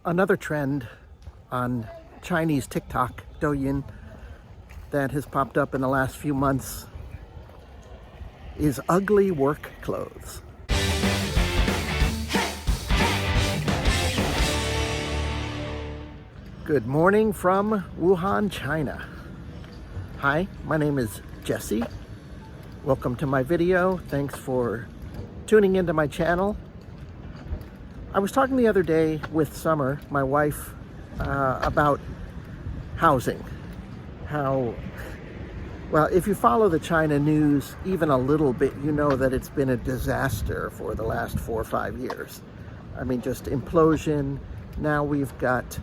Another trend on Chinese TikTok, Douyin, that has popped up in the last few months is ugly work clothes. Good morning from Wuhan, China. Hi, my name is Jesse. Welcome to my video. Thanks for tuning into my channel. I was talking the other day with Summer, my wife, about housing. Well, if you follow the China news even a little bit, you know that it's been a disaster for the last 4 or 5 years. I mean, just implosion. Now we've got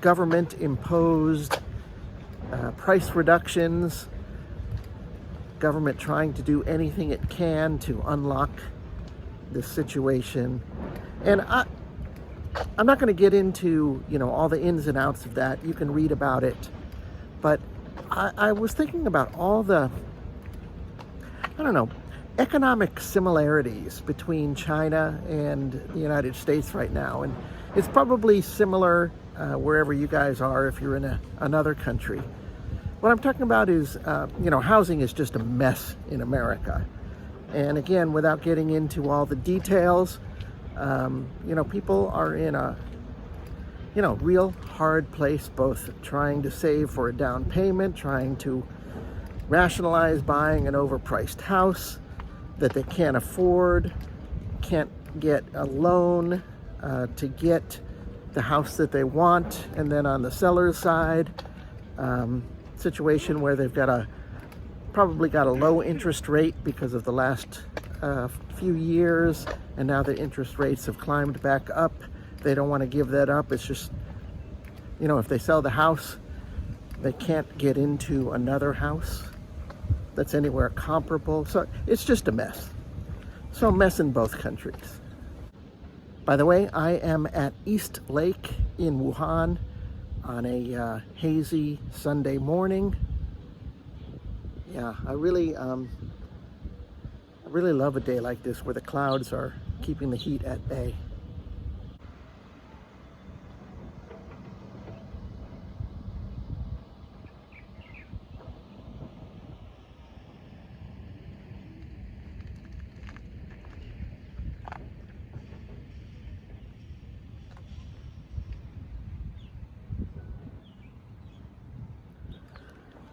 government-imposed price reductions, government trying to do anything it can to unlock this situation. And I'm not going to get into, all the ins and outs of that. You can read about it. But I was thinking about all the, economic similarities between China and the United States right now. And it's probably similar wherever you guys are if you're in another country. What I'm talking about is, housing is just a mess in America. And again, without getting into all the details, people are in a, real hard place, both trying to save for a down payment, trying to rationalize buying an overpriced house that they can't afford, can't get a loan to get the house that they want. And then on the seller's side, situation where they've probably got a low interest rate because of the last few years, and now the interest rates have climbed back up. They don't want to give that up. It's just, if they sell the house, they can't get into another house that's anywhere comparable. So it's just a mess. So a mess in both countries. By the way, I am at East Lake in Wuhan on a hazy Sunday morning. Yeah, I really love a day like this where the clouds are keeping the heat at bay.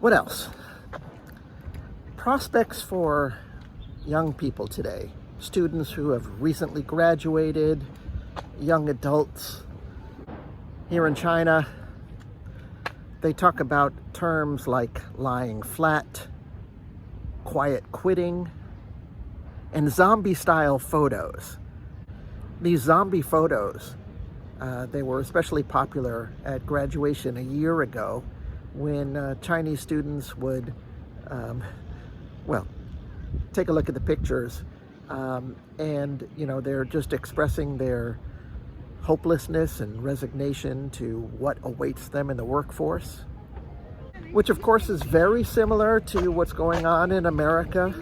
What else? Prospects for young people today, students who have recently graduated, young adults. Here in China, they talk about terms like lying flat, quiet quitting, and zombie-style photos. These zombie photos, they were especially popular at graduation a year ago when Chinese students would take a look at the pictures, and they're just expressing their hopelessness and resignation to what awaits them in the workforce, which of course is very similar to what's going on in America.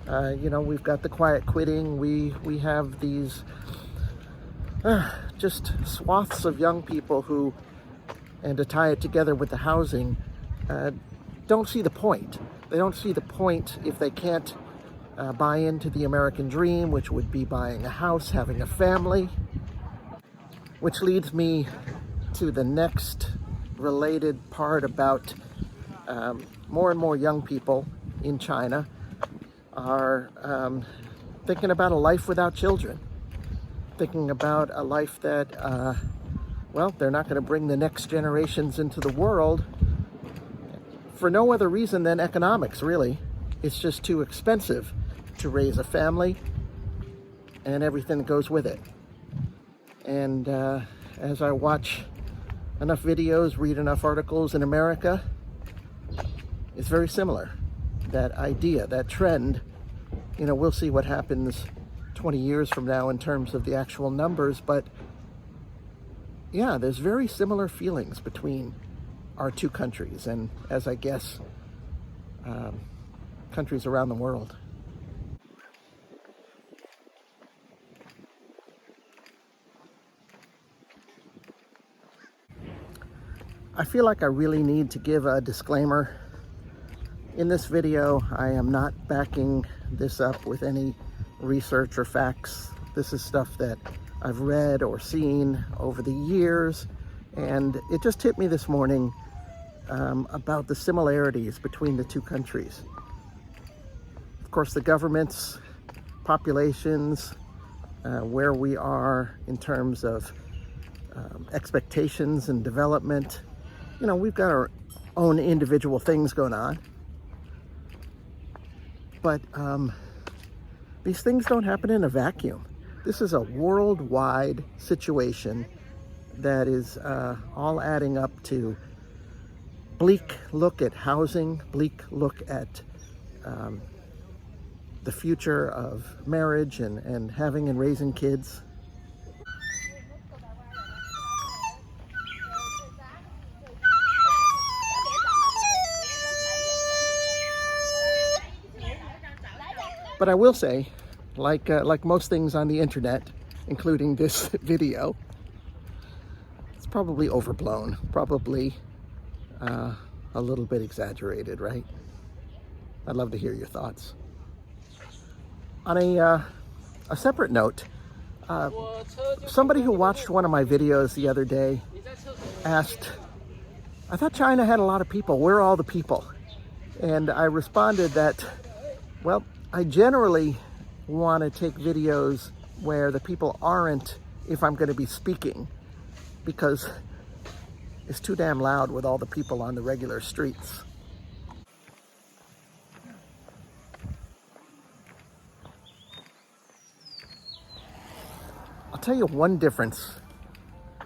We've got the quiet quitting. We have these just swaths of young people who, and to tie it together with the housing, don't see the point. They don't see the point if they can't buy into the American dream, which would be buying a house, having a family. Which leads me to the next related part about more and more young people in China are thinking about a life without children. Thinking about a life that, they're not going to bring the next generations into the world for no other reason than economics, really. It's just too expensive to raise a family and everything that goes with it. And as I watch enough videos, read enough articles in America, it's very similar. That idea, that trend, we'll see what happens 20 years from now in terms of the actual numbers, but yeah, there's very similar feelings between our two countries, and as I guess, countries around the world. I feel like I really need to give a disclaimer. In this video, I am not backing this up with any research or facts. This is stuff that I've read or seen over the years, and it just hit me this morning about the similarities between the two countries. Of course, the governments, populations, where we are in terms of expectations and development. You know, we've got our own individual things going on. But these things don't happen in a vacuum. This is a worldwide situation that is all adding up to bleak look at housing, bleak look at the future of marriage and having and raising kids. But I will say, like most things on the internet, including this video, it's probably overblown, probably a little bit exaggerated, right? I'd love to hear your thoughts. On a separate note, somebody who watched one of my videos the other day asked, I thought China had a lot of people. Where are all the people? And I responded that, well, I generally want to take videos where the people aren't if I'm going to be speaking, because it's too damn loud with all the people on the regular streets. I'll tell you one difference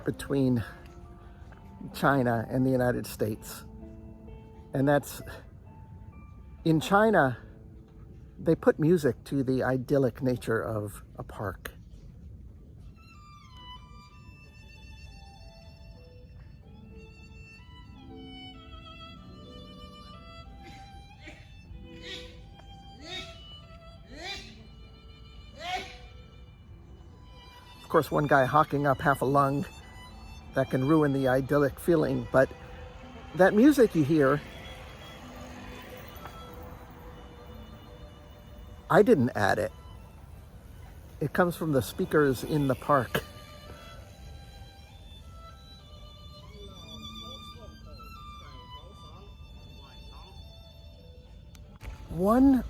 between China and the United States, and that's in China, they put music to the idyllic nature of a park. Of course, one guy hawking up half a lung, that can ruin the idyllic feeling, but that music you hear, I didn't add it. It comes from the speakers in the park. One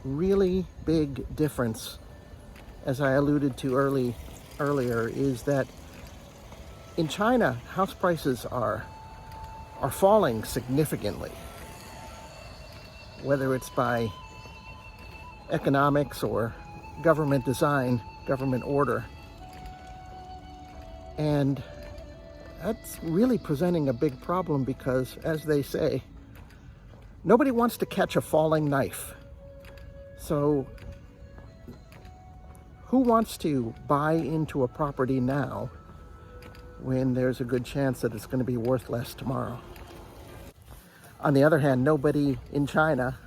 really big difference, as I alluded to earlier, is that in China, house prices are falling significantly, whether it's by economics or government design, government order. And that's really presenting a big problem because, as they say, nobody wants to catch a falling knife. So who wants to buy into a property now when there's a good chance that it's going to be worth less tomorrow? On the other hand, nobody in China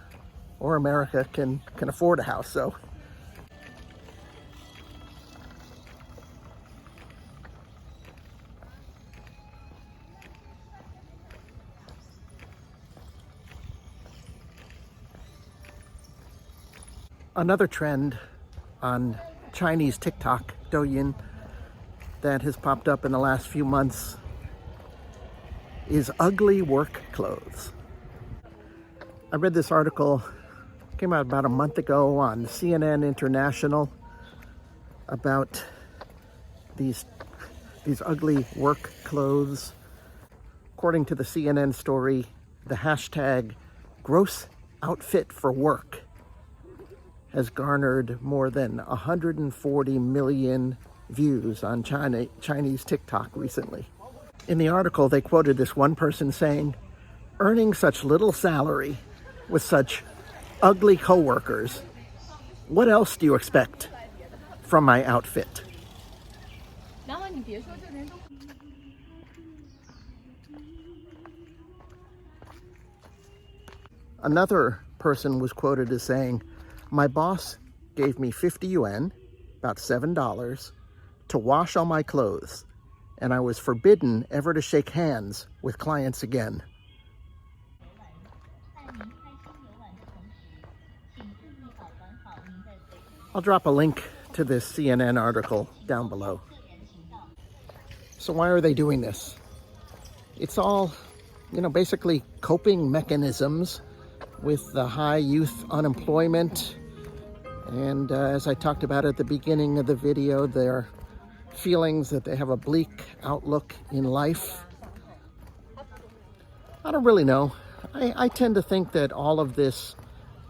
or America can afford a house, so. Another trend on Chinese TikTok, Douyin, that has popped up in the last few months is ugly work clothes. I read this article, came out about a month ago on CNN International, about these ugly work clothes. According to the CNN story, the hashtag gross outfit for work has garnered more than 140 million views on Chinese TikTok recently. In the article, they quoted this one person saying, "Earning such little salary with such ugly coworkers, what else do you expect from my outfit?" Another person was quoted as saying, "My boss gave me 50 yuan, about $7, to wash all my clothes, and I was forbidden ever to shake hands with clients again. I'll drop a link to this CNN article down below. So why are they doing this? It's all, basically coping mechanisms with the high youth unemployment. And as I talked about at the beginning of the video, their feelings that they have a bleak outlook in life. I don't really know. I tend to think that all of this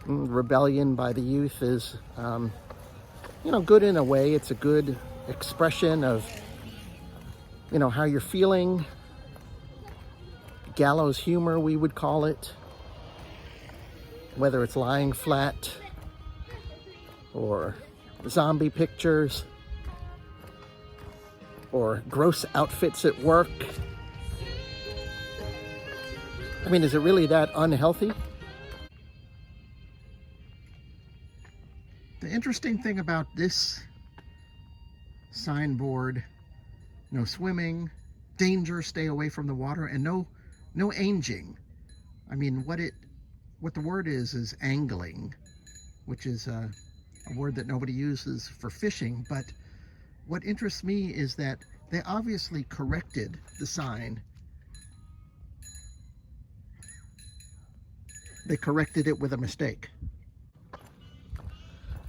rebellion by the youth is, good in a way. It's a good expression of, how you're feeling. Gallows humor, we would call it. Whether it's lying flat or zombie pictures or gross outfits at work. I mean, is it really that unhealthy? The interesting thing about this signboard, no swimming, danger, stay away from the water, and no angling. I mean, what the word is angling, which is a word that nobody uses for fishing. But what interests me is that they obviously corrected the sign. They corrected it with a mistake.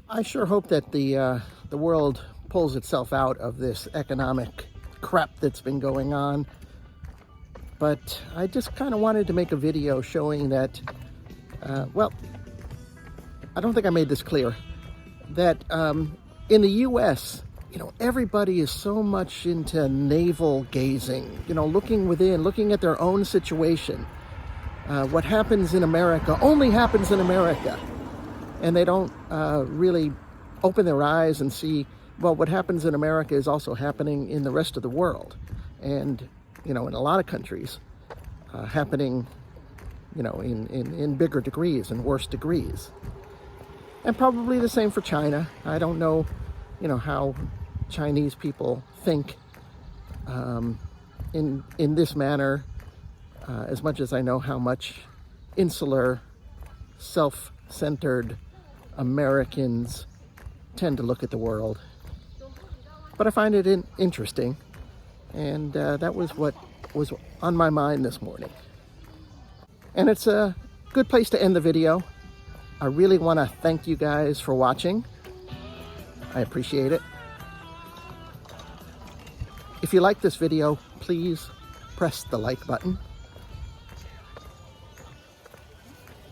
I sure hope that the world pulls itself out of this economic crap that's been going on. But I just kind of wanted to make a video showing that, I don't think I made this clear, that in the US, everybody is so much into navel gazing, looking within, looking at their own situation. What happens in America only happens in America. And they don't really open their eyes and see, well, what happens in America is also happening in the rest of the world. And, in a lot of countries, happening, in bigger degrees and worse degrees. And probably the same for China. I don't know, how Chinese people think in this manner, as much as I know how much insular, self-centered Americans tend to look at the world. But I find it interesting, and that was what was on my mind this morning. And it's a good place to end the video. I really want to thank you guys for watching. I appreciate it. If you like this video, please press the like button.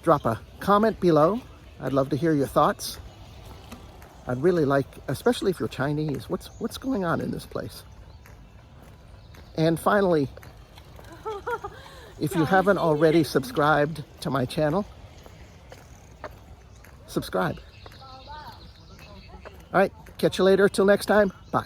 Drop a comment below. I'd love to hear your thoughts. I'd really like, especially if you're Chinese, what's going on in this place? And finally, if you haven't already subscribed to my channel, subscribe. All right, catch you later. Till next time, bye.